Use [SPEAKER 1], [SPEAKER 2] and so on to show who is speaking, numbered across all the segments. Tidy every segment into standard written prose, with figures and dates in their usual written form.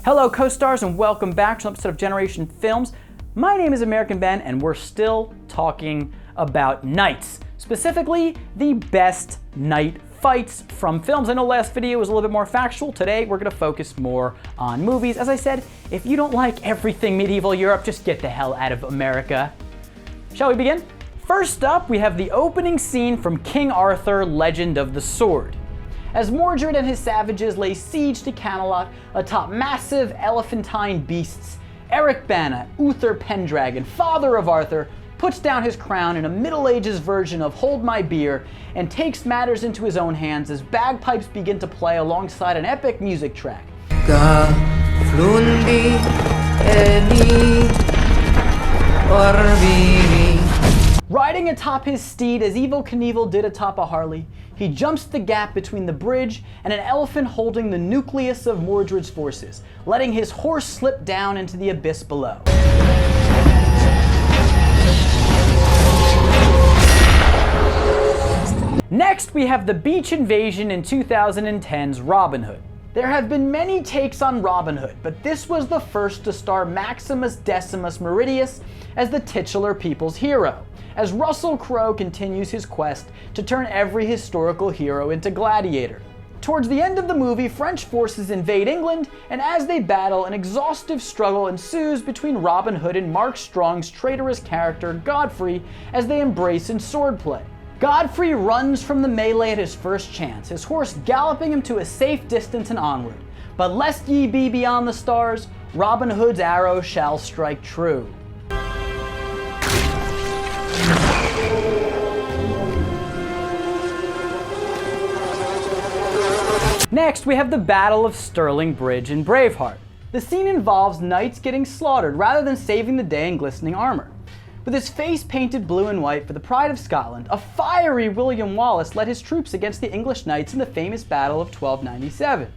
[SPEAKER 1] Hello co-stars and welcome back to an episode of Generation Films. My name is American Ben and we're still talking about knights. Specifically, the best knight fights from films. I know last video was a little bit more factual. Today we're going to focus more on movies. As I said, if you don't like everything medieval Europe, just get the hell out of America. Shall we begin? First up, we have the opening scene from King Arthur, Legend of the Sword. As Mordred and his savages lay siege to Camelot atop massive elephantine beasts, Eric Bana, Uther Pendragon, father of Arthur, puts down his crown in a Middle Ages version of Hold My Beer and takes matters into his own hands as bagpipes begin to play alongside an epic music track. Riding atop his steed as Evel Knievel did atop a Harley, he jumps the gap between the bridge and an elephant holding the nucleus of Mordred's forces, letting his horse slip down into the abyss below. Next, we have the beach invasion in 2010's Robin Hood. There have been many takes on Robin Hood, but this was the first to star Maximus Decimus Meridius as the titular people's hero, as Russell Crowe continues his quest to turn every historical hero into gladiator. Towards the end of the movie, French forces invade England, and as they battle, an exhaustive struggle ensues between Robin Hood and Mark Strong's traitorous character Godfrey as they embrace in swordplay. Godfrey runs from the melee at his first chance, his horse galloping him to a safe distance and onward. But lest ye be beyond the stars, Robin Hood's arrow shall strike true. Next, we have the Battle of Stirling Bridge in Braveheart. The scene involves knights getting slaughtered rather than saving the day in glistening armor. With his face painted blue and white for the pride of Scotland, a fiery William Wallace led his troops against the English knights in the famous Battle of 1297.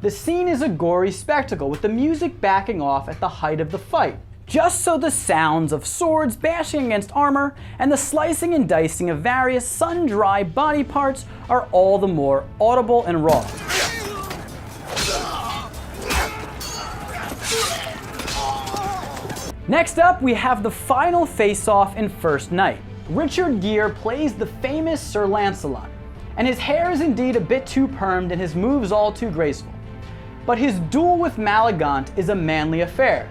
[SPEAKER 1] The scene is a gory spectacle, with the music backing off at the height of the fight, just so the sounds of swords bashing against armor and the slicing and dicing of various sun-dry body parts are all the more audible and raw. Next up, we have the final face-off in First Knight. Richard Gere plays the famous Sir Lancelot, and his hair is indeed a bit too permed and his moves all too graceful. But his duel with Malagant is a manly affair.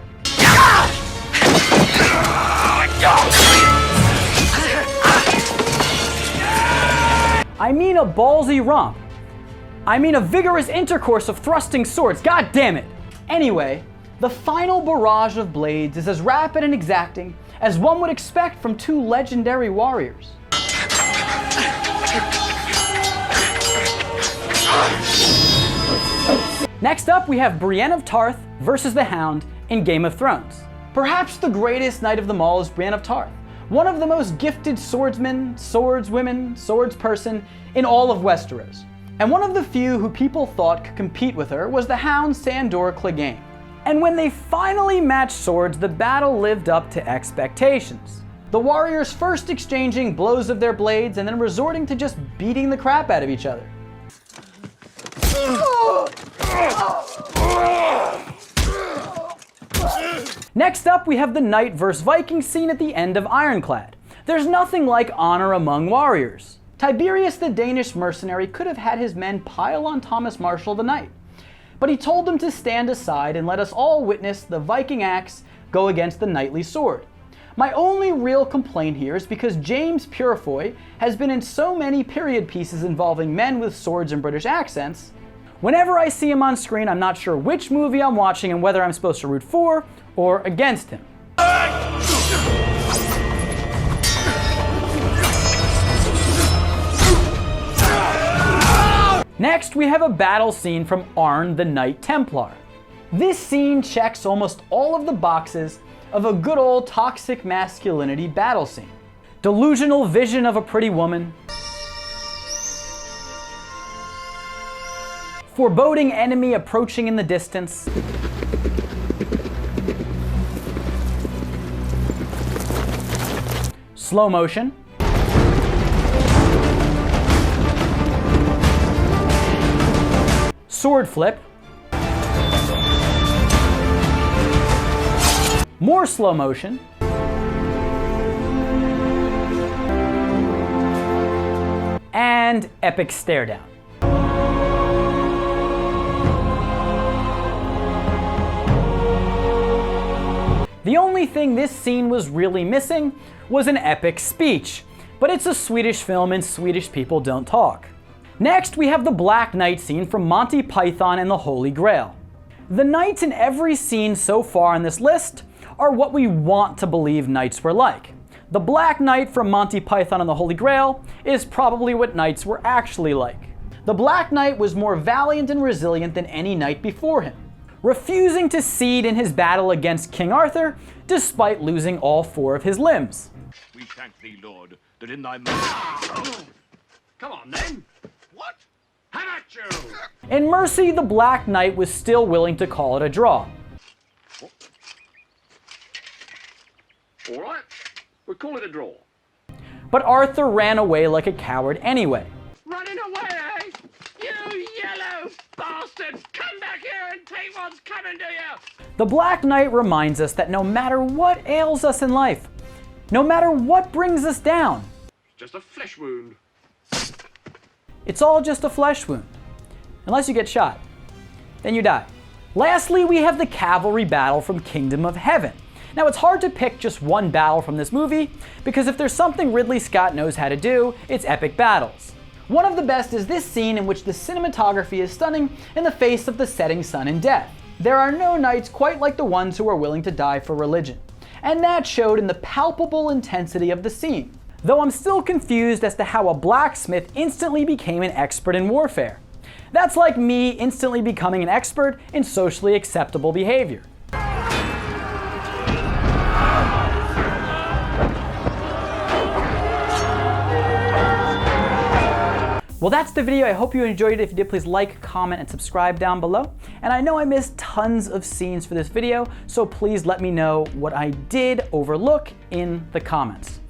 [SPEAKER 1] I mean a ballsy romp. I mean a vigorous intercourse of thrusting swords, god damn it! Anyway, the final barrage of blades is as rapid and exacting as one would expect from two legendary warriors. Next up, we have Brienne of Tarth versus the Hound in Game of Thrones. Perhaps the greatest knight of them all is Brienne of Tarth, one of the most gifted swordsmen, swordswomen, swordsperson in all of Westeros. And one of the few who people thought could compete with her was the Hound Sandor Clegane. And when they finally matched swords, the battle lived up to expectations. The warriors first exchanging blows of their blades and then resorting to just beating the crap out of each other. Next up, we have the Knight vs. Viking scene at the end of Ironclad. There's nothing like honor among warriors. Tiberius the Danish mercenary could have had his men pile on Thomas Marshall the Knight, but he told them to stand aside and let us all witness the Viking axe go against the knightly sword. My only real complaint here is because James Purefoy has been in so many period pieces involving men with swords and British accents. Whenever I see him on screen, I'm not sure which movie I'm watching and whether I'm supposed to root for or against him. Next, we have a battle scene from Arn the Night Templar. This scene checks almost all of the boxes of a good old toxic masculinity battle scene. Delusional vision of a pretty woman, foreboding enemy approaching in the distance, slow motion, sword flip, more slow motion, and epic stare down. The only thing this scene was really missing was an epic speech, but it's a Swedish film and Swedish people don't talk. Next, we have the Black Knight scene from Monty Python and the Holy Grail. The knights in every scene so far on this list are what we want to believe knights were like. The Black Knight from Monty Python and the Holy Grail is probably what knights were actually like. The Black Knight was more valiant and resilient than any knight before him, refusing to cede in his battle against King Arthur despite losing all 4 of his limbs.
[SPEAKER 2] We thank thee, Lord, that in thy mercy... Come on, then. What? How about you?
[SPEAKER 1] In mercy, the Black Knight was still willing to call it a draw.
[SPEAKER 2] All right, we'll call it a draw.
[SPEAKER 1] But Arthur ran away like a coward anyway.
[SPEAKER 2] Running away, eh? You yellow bastard! Come back here and take what's coming to you!
[SPEAKER 1] The Black Knight reminds us that no matter what ails us in life, no matter what brings us down,
[SPEAKER 2] Just a flesh wound.
[SPEAKER 1] it's all just a flesh wound. Unless you get shot. Then you die. Lastly, we have the cavalry battle from Kingdom of Heaven. Now, it's hard to pick just one battle from this movie, because if there's something Ridley Scott knows how to do, it's epic battles. One of the best is this scene in which the cinematography is stunning in the face of the setting sun and death. There are no knights quite like the ones who are willing to die for religion, and that showed in the palpable intensity of the scene. Though I'm still confused as to how a blacksmith instantly became an expert in warfare. That's like me instantly becoming an expert in socially acceptable behavior. Well, that's the video. I hope you enjoyed it. If you did, please like, comment, and subscribe down below. And I know I missed tons of scenes for this video, so please let me know what I did overlook in the comments.